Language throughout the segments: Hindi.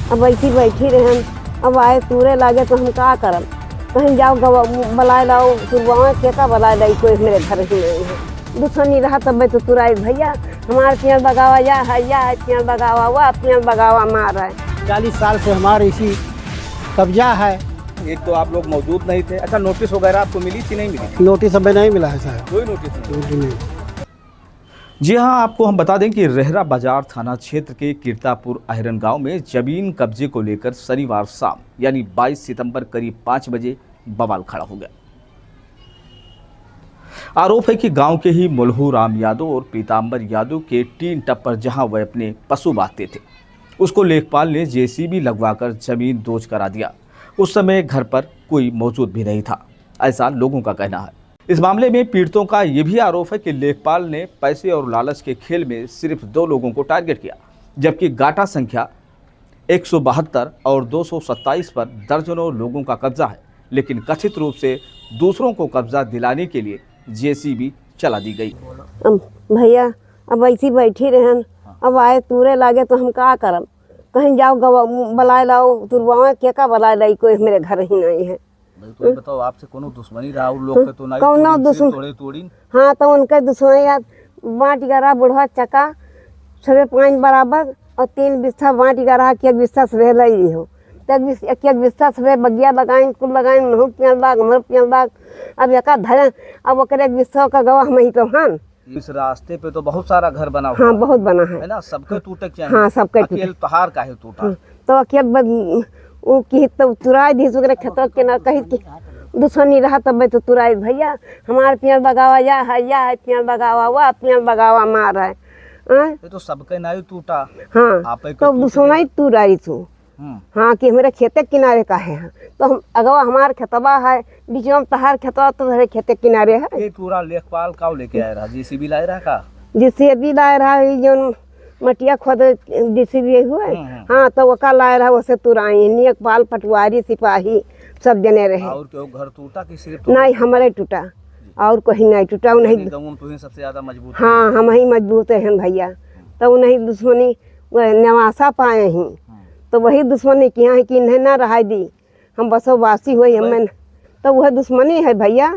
अब बैठी बैठी रहन, अब आए तूरे लागे तो हम का करब। कहीं जाओ बलाए लाओ तुरवा के का बलाए लाई, कोई मेरे घर ही नहीं है। दुश्मनी रहा तब मैं तो तुराई भैया हमारे पेड़ बगावा या है पेड़ बगावा हुआ पेड़ बगावा मार रहा है। 40 साल से हमारे इसी कब्जा है। एक तो आप लोग मौजूद नहीं थे। अच्छा, नोटिस वगैरह आपको मिली थी नहीं मिली? नोटिस हमें नहीं मिला है साहब, कोई नोटिस नहीं। जी हां, आपको हम बता दें कि रेहरा बाजार थाना क्षेत्र के कीर्तापुर अहिरन गांव में जमीन कब्जे को लेकर शनिवार शाम यानी 22 सितंबर करीब 5 बजे बवाल खड़ा हो गया। आरोप है कि गांव के ही मुल्हू राम यादव और पीताम्बर यादव के टीन टप पर जहां वह अपने पशु बांधते थे, उसको लेखपाल ने जेसीबी लगवाकर जमीन दोज करा दिया। उस समय घर पर कोई मौजूद भी नहीं था, ऐसा लोगों का कहना है। इस मामले में पीड़ितों का यह भी आरोप है कि लेखपाल ने पैसे और लालच के खेल में सिर्फ 2 लोगों को टारगेट किया, जबकि गाटा संख्या 172 और 227 पर दर्जनों लोगों का कब्जा है, लेकिन कथित रूप से दूसरों को कब्जा दिलाने के लिए जेसीबी चला दी गई। भैया अब ऐसी बैठी रहन, अब आए तूरे लागे तो हम का करब। कहीं जाओ बलाए लाओ तुरवा के का बलाए लाई, कोई मेरे घर ही नहीं है। तो बताओ, आपसे कोनो दुश्मनी रहा उन लोग के तो नहीं? कौनो दुश्मन तोड़ी हाँ, तो उनके दुश्मनी याद बाँट गरा बुढ़वा चका सवे 5 बराबर और 3 बिस्सा बाँट गरा के बिस्सा सवे लई हो। एक बिस्सा सवे बगिया लगाइन कुल लगाइन महू पेड़ बाग हमर पेड़ बाग। अब एका धरे अब ओकरे एक बिस्सा का गवाह मही तो हन। इस रास्ते पे तो बहुत सारा घर बना हुआ हाँ, बहुत बना है ना? सबके टूटे चाहिए। हाँ, सबके अकेले तहार काहे टूटा? तो अकेले वो की तो तुराई दी सुगरे खेतों के ना कही की दुश्मनी रहा तब मैं तो तुराई भैया हमारे पेड़ बगावा या है पेड़ बगावा हुआ पेड़ बगावा मार रहा है। ये तो सबके नहीं टूटा। हाँ, आप तो दुश्मनी तुराई तू। हाँ, कि हमारे खेते किनारे का है। तो हम अगवा हमारे खेतबा है बीच में तहार खेतवा तो हमारे खेते किनारे है। ये पूरा लेखपाल का लेके आया रहा? जेसीबी लाए रहा का? जेसीबी लाए रहा जो मटिया खोद जेसीबी हुए। हाँ, तो वका लाए रहा वैसे तुराई लेखपाल पटवारी सिपाही सब जने रहे। और क्यों घर टूटा कि सिर्फ? नहीं, हमारे टूटा और कहीं नहीं टूटा। नहीं तो सबसे ज्यादा मजबूत। हाँ, हम ही मजबूत हैं भैया। तो नहीं दुश्मनी वह नवासा पाए ही, तो वही दुश्मनी की है कि इन्हें ना रहा दी हम बसोबासी हुए हमें, तो वह दुश्मनी है भैया।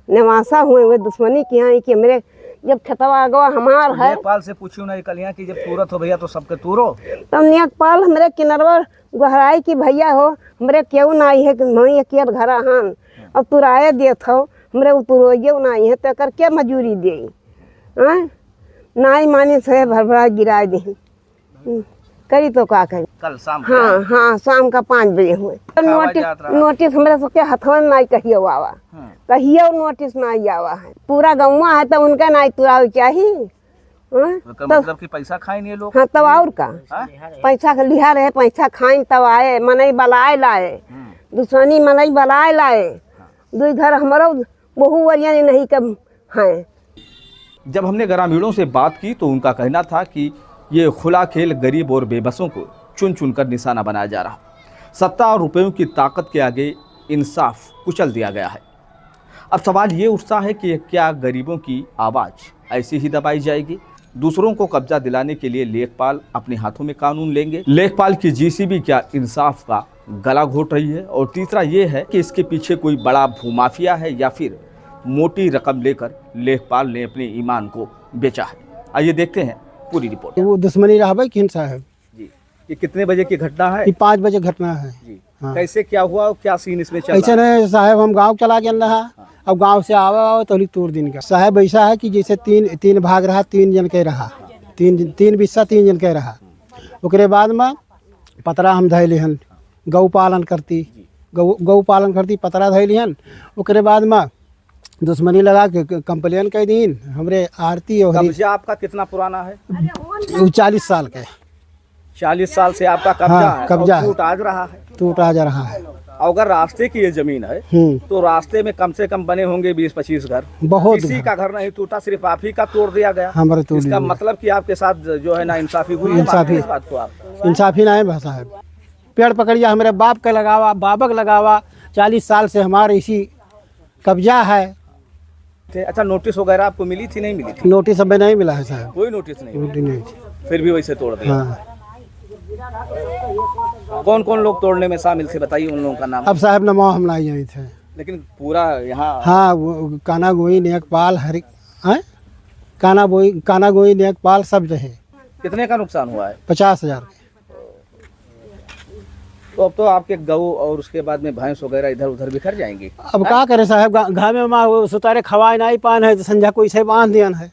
नवासा हुए वह दुश्मनी की है कि मेरे जब खेतवा गवा हमार है। लेखपाल से पूछू ना कलिया कि जब तुरत हो भैया तो सबके तुरो। तब लेखपाल हमरे किनरवा गहराई की भैया हो हमरे क्यों ना आई है कि नहीं अकेले घर हन अब तुराए देत हो हमरे तुरोइयो ना आई है तो कर के मजूरी दे ना माने से भरभरा गिरा दी करी तो का करी। कल शाम? हाँ, शाम का 5 बजे हुए। नोटिस हमारे सबके हाथों में नहीं कहियो आवा, कहियो नोटिस नहीं आवा है। पूरा गौवा है तो उनका नहीं तुराव चाहिए। तो मतलब कि पैसा खाए नहीं लोग? हाँ, तब और का पैसा लिहा रहे पैसा खाइन तब आए मनई बलाए लाए दुश्मनी मनई बलाए लाए 2 घर हमारो बहु वरिया नहीं कम है। जब हमने ग्रामीणों से बात की तो उनका कहना था कि ये खुला खेल गरीब और बेबसों को चुन चुन कर निशाना बनाया जा रहा। सत्ता और रुपयों की ताकत के आगे इंसाफ कुचल दिया गया है। अब सवाल ये उठता है कि क्या गरीबों की आवाज़ ऐसे ही दबाई जाएगी? दूसरों को कब्जा दिलाने के लिए लेखपाल अपने हाथों में कानून लेंगे? लेखपाल की जेसीबी क्या इंसाफ का गला घोट रही है? और तीसरा ये है कि इसके पीछे कोई बड़ा भूमाफिया है या फिर मोटी रकम लेकर लेखपाल ने अपने ईमान को बेचा है? आइए देखते हैं पूरी रिपोर्ट। वो दुश्मनी रहा भाई किन साहब जी। ये कितने बजे की घटना है? ये 5 बजे घटना है जी। हाँ। कैसे क्या हुआ और क्या सीन इसमें चल ऐसा नहीं साहब, हम गांव चला गया रहा। अब गांव से आवा तो तोड़ दिन का साहब ऐसा है कि जैसे तीन भाग रहा 3 जन के रहा 3 बिस्सा 3 जन के रहा। ओकरे बाद में पतरा हम धैली हन गौ पालन करती पतरा धैली हन। ओकरे बाद में दुश्मनी लगा के कंप्लेन कर दीन हमरे आरती और कब्जा आपका कितना पुराना है? 40 साल के। 40 साल से आपका कब्जा हाँ, है। कब्जा है। टूट आज रहा है। टूट आ जा रहा है। अगर रास्ते की ये जमीन है तो रास्ते में कम से कम बने होंगे 20-25 घर। बहुत किसी का घर नहीं टूटा, सिर्फ आप ही का तोड़ दिया गया। हमारे तोड़ इसका मतलब कि आपके साथ जो है ना इंसाफी हुई है। इंसाफी ना है भाषा है। पेड़ पकड़िया हमारे बाप का लगावा बाबक लगावा 40 साल से हमारे इसी कब्जा है। अच्छा, नोटिस वगैरह आपको मिली थी नहीं मिली थी? नोटिस हमें नहीं मिला है साहब, कोई नोटिस नहीं? नहीं थी। फिर भी वैसे तोड़ दिया। हाँ। कौन कौन लोग तोड़ने में शामिल थे, बताइए उन लोगों का नाम। अब साहब नमो हम लाई जाए थे। लेकिन पूरा यहाँ हाँ वो काना गोई नेकपाल हरि हैं काना गोई नेकपाल सब रहे। कितने का नुकसान हुआ है? 50,000। तो अब तो आपके गऊ और उसके बाद में भैंस वगैरह इधर उधर बिखर जाएंगी। अब क्या करे साहब, घर में माँ सुतारे खवाए नहीं पान है तो संझा कोई से बांध दिया है।